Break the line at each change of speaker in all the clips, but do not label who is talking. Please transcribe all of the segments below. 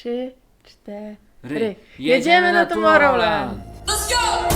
3, 4.
Jedziemy na Tomorrowland!
Let's go!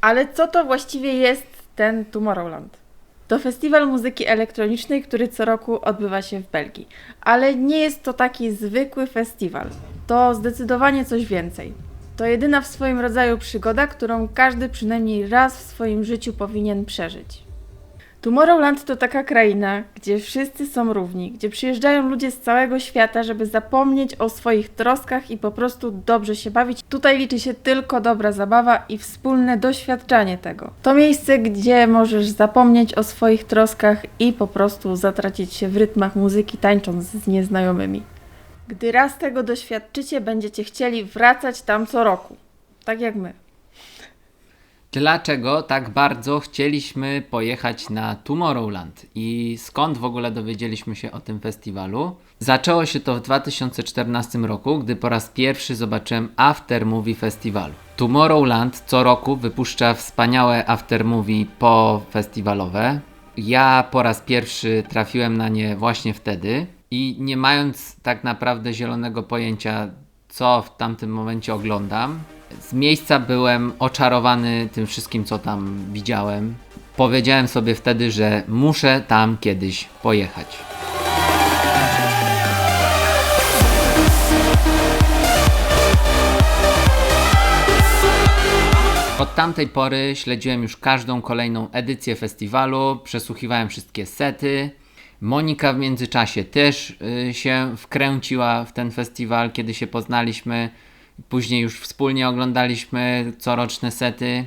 Ale co to właściwie jest ten Tomorrowland? To festiwal muzyki elektronicznej, który co roku odbywa się w Belgii. Ale nie jest to taki zwykły festiwal. To zdecydowanie coś więcej. To jedyna w swoim rodzaju przygoda, którą każdy przynajmniej raz w swoim życiu powinien przeżyć. Tomorrowland to taka kraina, gdzie wszyscy są równi, gdzie przyjeżdżają ludzie z całego świata, żeby zapomnieć o swoich troskach i po prostu dobrze się bawić. Tutaj liczy się tylko dobra zabawa i wspólne doświadczanie tego. To miejsce, gdzie możesz zapomnieć o swoich troskach i po prostu zatracić się w rytmach muzyki, tańcząc z nieznajomymi. Gdy raz tego doświadczycie, będziecie chcieli wracać tam co roku. Tak jak my.
Dlaczego tak bardzo chcieliśmy pojechać na Tomorrowland i skąd w ogóle dowiedzieliśmy się o tym festiwalu? Zaczęło się to w 2014 roku, gdy po raz pierwszy zobaczyłem aftermovie festiwalu. Tomorrowland co roku wypuszcza wspaniałe aftermovie festiwalowe. Ja po raz pierwszy trafiłem na nie właśnie wtedy i nie mając tak naprawdę zielonego pojęcia, co w tamtym momencie oglądam, z miejsca byłem oczarowany tym wszystkim, co tam widziałem. Powiedziałem sobie wtedy, że muszę tam kiedyś pojechać. Od tamtej pory śledziłem już każdą kolejną edycję festiwalu, przesłuchiwałem wszystkie sety. Monika w międzyczasie też się wkręciła w ten festiwal, kiedy się poznaliśmy. Później już wspólnie oglądaliśmy coroczne sety.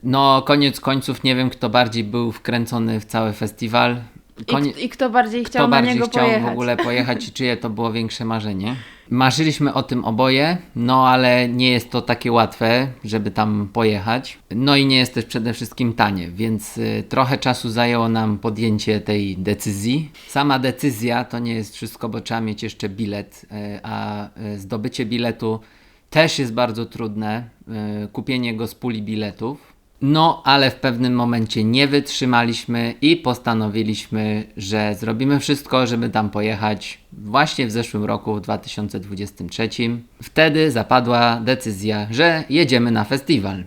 No, koniec końców nie wiem, kto bardziej był wkręcony w cały festiwal.
I kto bardziej chciał
Kto
na
bardziej
niego
chciał
pojechać.
w ogóle pojechać i czyje to było większe marzenie. Marzyliśmy o tym oboje, no ale nie jest to takie łatwe, żeby tam pojechać. No i nie jest też przede wszystkim tanie, więc trochę czasu zajęło nam podjęcie tej decyzji. Sama decyzja to nie jest wszystko, bo trzeba mieć jeszcze bilet, a zdobycie biletu też jest bardzo trudne, kupienie go z puli biletów. No, ale w pewnym momencie nie wytrzymaliśmy i postanowiliśmy, że zrobimy wszystko, żeby tam pojechać właśnie w zeszłym roku, w 2023. Wtedy zapadła decyzja, że jedziemy na festiwal.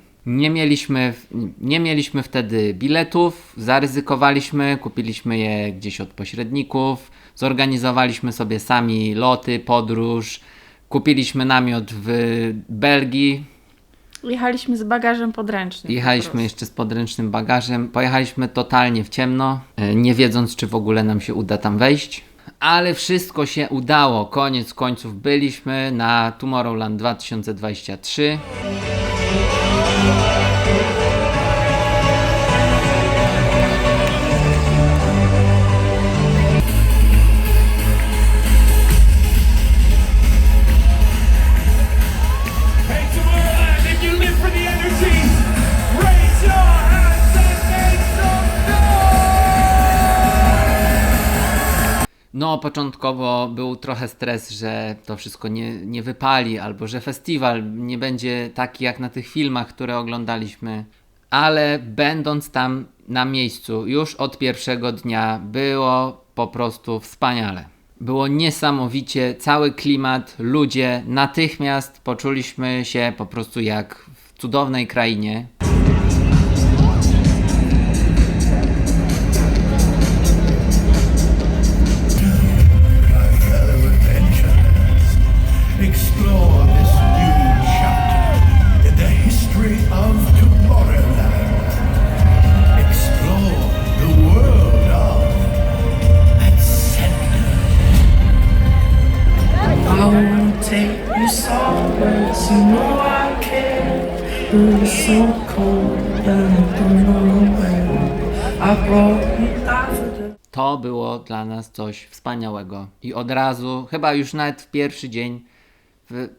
Nie mieliśmy wtedy biletów, zaryzykowaliśmy, kupiliśmy je gdzieś od pośredników, zorganizowaliśmy sobie sami loty, podróż, kupiliśmy namiot w Belgii.
Jechaliśmy z bagażem podręcznym.
Jechaliśmy jeszcze z podręcznym bagażem. Pojechaliśmy totalnie w ciemno, nie wiedząc, czy w ogóle nam się uda tam wejść. Ale wszystko się udało. Koniec końców byliśmy na Tomorrowland 2023.
Hey, Tomorrowland, if you live for the energy, raise your hands.
No, początkowo był trochę stres, że to wszystko nie wypali, albo że festiwal nie będzie taki jak na tych filmach, które oglądaliśmy. Ale będąc tam na miejscu już od pierwszego dnia było po prostu wspaniale. Było niesamowicie, cały klimat, ludzie, natychmiast poczuliśmy się po prostu jak w cudownej krainie.
Explore this new chapter in the history of Tomorrowland. Explore the world of Ascender.
I wanna take you somewhere, you know I can. But it's so cold and I don't know where. I brought you daffodils.
To było dla nas coś wspaniałego. I od razu, chyba już nawet w pierwszy dzień,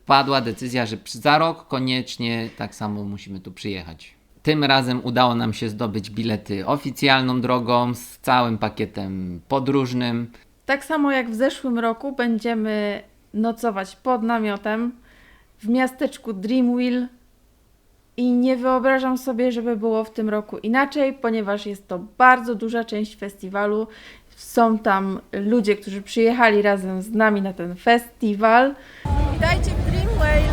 padła decyzja, że za rok koniecznie tak samo musimy tu przyjechać. Tym razem udało nam się zdobyć bilety oficjalną drogą, z całym pakietem podróżnym.
Tak samo jak w zeszłym roku będziemy nocować pod namiotem w miasteczku Dreamville i nie wyobrażam sobie, żeby było w tym roku inaczej, ponieważ jest to bardzo duża część festiwalu. Są tam ludzie, którzy przyjechali razem z nami na ten festiwal. Witajcie w Dreamville!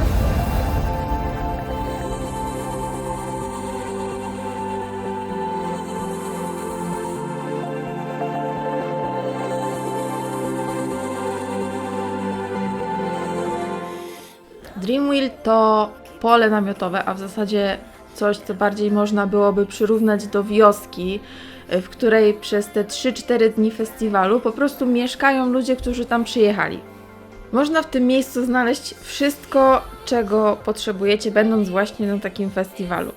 Dreamville to pole namiotowe, a w zasadzie coś, co bardziej można byłoby przyrównać do wioski, w której przez te 3-4 dni festiwalu po prostu mieszkają ludzie, którzy tam przyjechali. Można w tym miejscu znaleźć wszystko, czego potrzebujecie, będąc właśnie na takim festiwalu.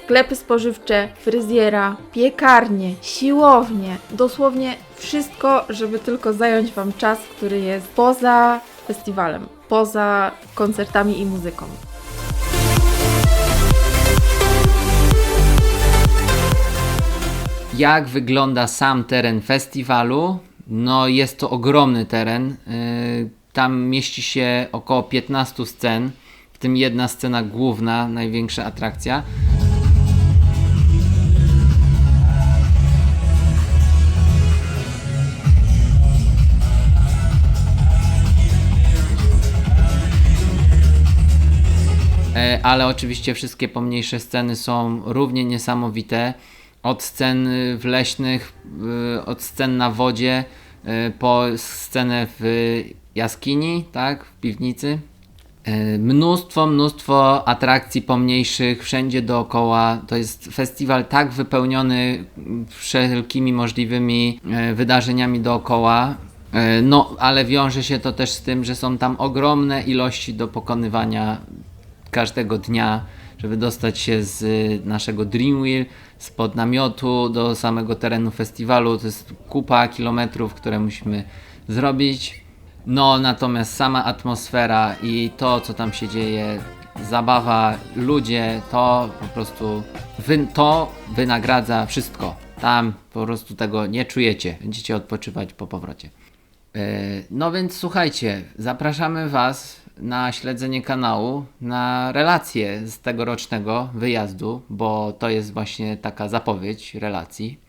Sklepy spożywcze, fryzjera, piekarnie, siłownie, dosłownie wszystko, żeby tylko zająć Wam czas, który jest poza festiwalem, poza koncertami i muzyką.
Jak wygląda sam teren festiwalu? No jest to ogromny teren. Tam mieści się około 15 scen, w tym jedna scena główna, największa atrakcja. Ale oczywiście wszystkie pomniejsze sceny są równie niesamowite. Od scen w leśnych, od scen na wodzie, po scenę w jaskini, tak, w piwnicy. Mnóstwo atrakcji pomniejszych, wszędzie dookoła. To jest festiwal tak wypełniony wszelkimi możliwymi wydarzeniami dookoła. No, ale wiąże się to też z tym, że są tam ogromne ilości do pokonywania każdego dnia, żeby dostać się z naszego Dreamville, spod namiotu do samego terenu festiwalu. To jest kupa kilometrów, które musimy zrobić. No, natomiast sama atmosfera i to, co tam się dzieje, zabawa, ludzie, to po prostu to wynagradza wszystko. Tam po prostu tego nie czujecie. Będziecie odpoczywać po powrocie. No więc słuchajcie, zapraszamy Was na śledzenie kanału, na relacje z tegorocznego wyjazdu, bo to jest właśnie taka zapowiedź relacji.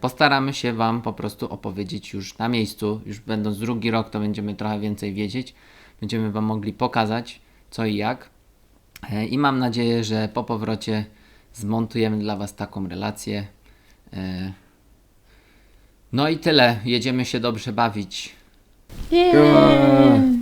Postaramy się Wam po prostu opowiedzieć już na miejscu, już będąc drugi rok, to będziemy trochę więcej wiedzieć, będziemy Wam mogli pokazać co i jak i mam nadzieję, że po powrocie zmontujemy dla Was taką relację. No i tyle, jedziemy się dobrze bawić.
Yeah.